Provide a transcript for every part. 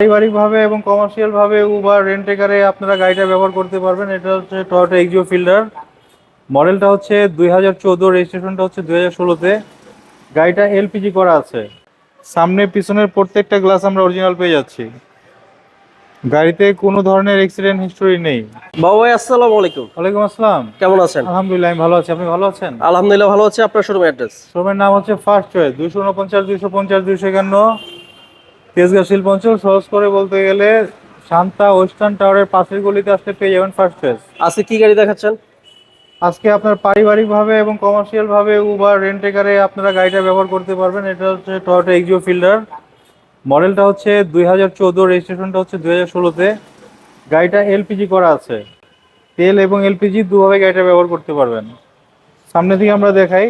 পারিবারিকভাবে এবং কমার্শিয়াল ভাবে উবার রেন্টেকারে আপনারা গাড়িটা ব্যবহার করতে পারবেন। এটা হচ্ছে টয়োটা এক্সিও ফিল্ডার। মডেলটা হচ্ছে 2014, রেজিস্ট্রেশনটা হচ্ছে 2016-তে। গাড়িটা এলপিজি করা আছে। সামনে পিছনের প্রত্যেকটা গ্লাস আমরা অরিজিনাল পেয়ে যাচ্ছি। গাড়িতে কোনো ধরনের অ্যাক্সিডেন্ট হিস্টোরি নেই। বাবু ভাই, আসসালামু আলাইকুম। ওয়ালাইকুম আসসালাম। কেমন আছেন? আলহামদুলিল্লাহ, আমি ভালো আছি। আপনি ভালো আছেন? আলহামদুলিল্লাহ ভালো আছি। আপনার শোরুম অ্যাড্রেস? শোরুমের নাম হচ্ছে ফার্স্ট চয়েস, 249, 250, 251, তেজগাঁ শিল্পাঞ্চল। সহজ করে বলতে গেলে শান্তা ওয়েস্টার্ন টাওয়ারের পাশের গলিতে আসলে পেয়ে যাবেন ফার্স্ট চয়েস। আজকে কি গাড়ি দেখাচ্ছেন? আজকে আপনার পারিবারিকভাবে এবং কমার্শিয়াল ভাবে উবার রেন্টেকারে আপনারা গাড়িটা ব্যবহার করতে পারবেন। এটা হচ্ছে টয়োটা এক্সিও ফিল্ডার। মডেলটা হচ্ছে 2014, রেজিস্ট্রেশনটা হচ্ছে 2016-তে। গাড়িটা এলপিজি করা আছে। তেল এবং এলপিজি দুভাবে গাড়িটা ব্যবহার করতে পারবেন। সামনে থেকে আমরা দেখাই,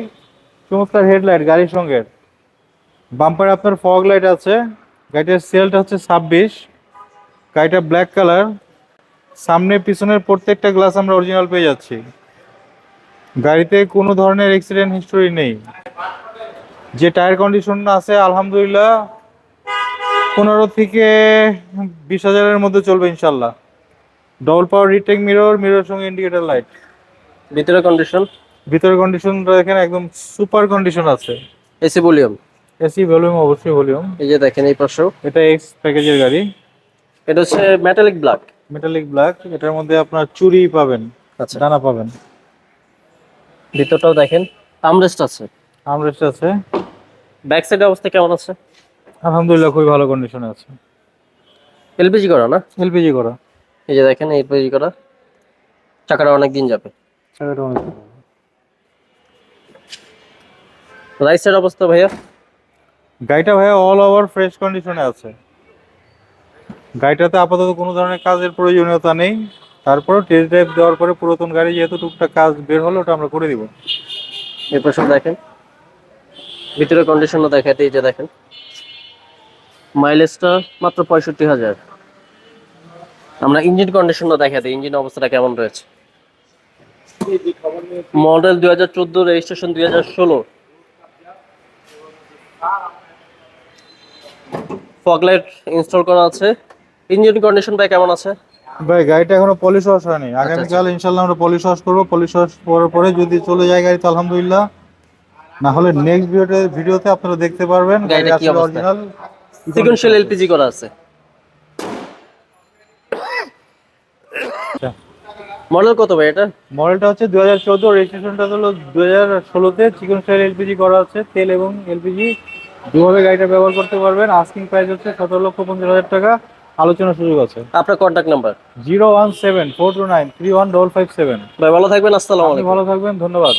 চমৎকার হেডলাইট গাড়ির সঙ্গে। বাম্পারে আপনার ফগ লাইট আছে। গাড়িটার সেলটা হচ্ছে 26। গাড়িটা ব্ল্যাক কালার। সামনে পিছনের প্রত্যেকটা গ্লাস আমরা অরিজিনাল পেয়ে যাচ্ছি। গাড়িতে কোনো ধরনের অ্যাক্সিডেন্ট হিস্টোরি নেই। যে টায়ার কন্ডিশন আছে আলহামদুলিল্লাহ 15 থেকে 20 হাজারের মধ্যে চলবে ইনশাল্লাহ। ডবল পাওয়ার রিটেক মিরর, মিরর সঙ্গে ইন্ডিকেটর লাইট। ভিতরে কন্ডিশন? ভিতরের কন্ডিশনটা দেখেন একদম সুপার কন্ডিশন আছে। AC volume? এসি ভলিউম, অবশ্যই ভলিউম। এই যে দেখেন এই পাশেও। এটা এক্স প্যাকেজের গাড়ি। এটা হচ্ছে মেটালিক ব্ল্যাক। Metallic black. এটার মধ্যে আপনার চুরি পাবেন, আচ্ছা, ডানা পাবেন। ভিতরটাও দেখেন। আমরেস্ট আছে। আমরেস্ট আছে। ব্যাক সাইডের অবস্থা কেমন আছে? আলহামদুলিল্লাহ খুবই ভালো কন্ডিশনে আছে। এলপিজি করা না? এলপিজি করা। এই যে দেখেন এলপিজি করা। চাকাটা অনেক দিন যাবে। চাকাটা অনেক ভালো। রাইট সাইড অবস্থা ভাইয়া? গাড়িটা ভাইয়া অল ওভার ফ্রেশ কন্ডিশনে আছে। গাড়িটাতে আপাতত কোনো ধরনের কাজের প্রয়োজনীয়তা নেই। তারপরেও টেস্ট ড্রাইভ দেওয়ার পরে পুরাতন গাড়ি যেহেতু টুকটাক কাজ বের হলো, ওটা আমরা করে দিব। এই পাশেও দেখেন। ভিতরে কন্ডিশনও দেখাতে, এই যে দেখেন। মাইলেজটা মাত্র 65,000। আমরা ইঞ্জিন কন্ডিশনটা দেখাতে, ইঞ্জিন অবস্থাটা কেমন রয়েছে। Model 2014, registration 2016। Fog light install করা আছে। ইঞ্জিন কন্ডিশন ভাই কেমন আছে? ভাই গাড়িটা এখনো পলিশ ওয়াশ হয়নি। আগামীকাল ইনশাল্লাহ আমরা পলিশ ওয়াশ করবো। পলিশ ওয়াশ করার পরে যদি চলে যায় গাড়ি তো আলহামদুলিল্লাহ, না হলে নেক্সট ভিডিওতে আপনারা দেখতে পারবেন গাড়ি গাড়িটা কি আসলে অবস্থা? অরিজিনাল সিকোয়েন্সিয়াল এলপিজি করা আছে। মডেল কত ভাই এটা? মডেলটা হচ্ছে 2014, রেজিস্ট্রেশনটা হলো 2016-তে। চিকন স্টাইল এলপিজি করা আছে। তেল এবং এলপিজি দুভাবে গাড়িটা ব্যবহার করতে পারবেন। আস্কিং প্রাইস হচ্ছে 17,50,000 টাকা। আলোচনার সুযোগ আছে। আপনার কন্ট্যাক্ট নাম্বার? 01742931557। ভাই ভালো থাকবেন। আসসালামু আপনি আলাইকুম। ভালো থাকবেন, ধন্যবাদ।